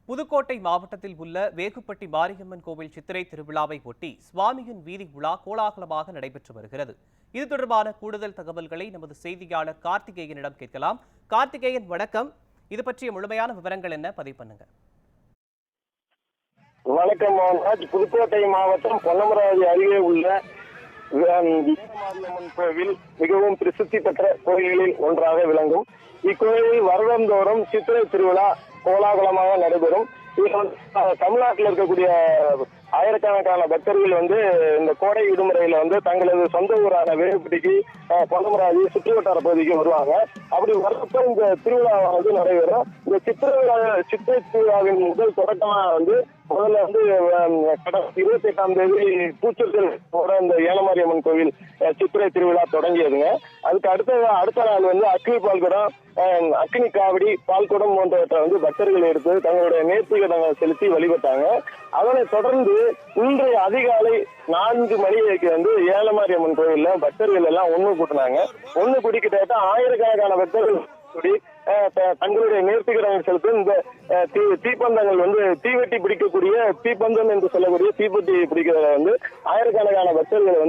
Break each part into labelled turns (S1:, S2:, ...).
S1: புதுக்கோட்டை மாவட்டத்தில் உள்ள வேகுப்பட்டி மாரியம்மன் கோவில் சித்திரை திருவிழாவை ஒட்டி சுவாமியின் வீதி உலா கோலாகலமாக நடைபெற்று வருகிறது. இது தொடர்பான கூடுதல் தகவல்களை நமது செய்தியாளர் கார்த்திகேயனிடம் கேட்கலாம். கார்த்திகேயன், வணக்கம். இது பற்றிய முழுமையான விவரங்கள் என்ன, பதிவு பண்ணுங்க.
S2: வணக்கம் மோகன்ராஜ். புதுக்கோட்டை மாவட்டம் பொன்னமராவதி அருகே உள்ள மாரியம்மன் கோவில் மிகவும் பிரசித்தி பெற்ற கோயில்களில் ஒன்றாக விளங்கும். இக்கோயிலில் வருடந்தோறும் சித்திரை திருவிழா கோலாகலமாக நடைபெறும். தமிழ்நாட்டில் இருக்கக்கூடிய ஆயிரக்கணக்கான பக்தர்கள் இந்த கோடை விடுமுறையில தங்களது சொந்த ஊரான வேகுப்பட்டிக்கு, பொன்னமராவதி சுற்றுவட்டார பகுதிக்கு வருவாங்க. அப்படி வரப்ப இந்த திருவிழா நடைபெறும். இந்த சித்திரை திருவிழாவின் முதல் தொடக்கமா முதல்ல 28ஆம் தேதி பூச்சொற்கள் இந்த ஏலமாரியம்மன் கோவில் சித்திரை திருவிழா தொடங்கியதுங்க. அதுக்கு அடுத்த நாள் அக்னி பால்குடம், அக்னி காவடி, பால்குடம் போன்றவற்றை பக்தர்கள் எடுத்து தங்களுடைய நேர்த்திகடனை செலுத்தி வழிபட்டாங்க. அதனை தொடர்ந்து இன்றைய அதிகாலை 4 மணிக்கு ஏலமாரியம்மன் கோவில்ல பக்தர்கள் எல்லாம் ஒண்ணு கூட்டினாங்க. ஒண்ணு கூடி கிட்டத்தட்ட ஆயிரக்கணக்கான பக்தர்கள் கூடி தங்களுடைய நேர்த்திகடனை செலுத்தும் இந்த தீப்பந்தங்கள் தீவெட்டி பிடிக்கக்கூடிய தீப்பந்தம் என்று சொல்லக்கூடிய தீப்பெட்டி பிடிக்கிறத ஆயிரக்கணக்கான பக்தர்கள்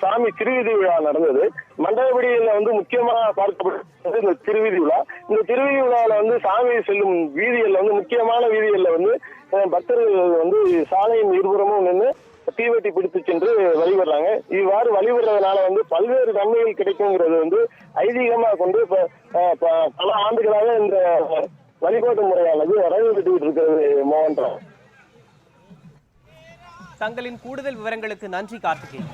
S2: சாமி திருவீதி விழா நடந்தது. மண்டபடியில முக்கியமாக பார்க்கப்பட்டது இந்த திருவீதி விழா. இந்த திருவீதி விழாவில சாமி செல்லும் வீதிகள்ல முக்கியமான வீதிகள்ல பக்தர்கள் சாலையின் இருபுறமும் நின்று தீவெட்டி பிடித்து சென்று வழிபடுறாங்க. இவ்வாறு வழிபடுறதுனால பல்வேறு நன்மைகள் கிடைக்குங்கிறது ஐதீகமா கொண்டு பல ஆண்டுகளாக இந்த வழிபாட்டு முறையானது நடைபெற்று இருக்கிறது. மோகன்ராஜ்,
S1: தங்களின் கூடுதல் விவரங்களுக்கு நன்றி கார்த்திகேயன்.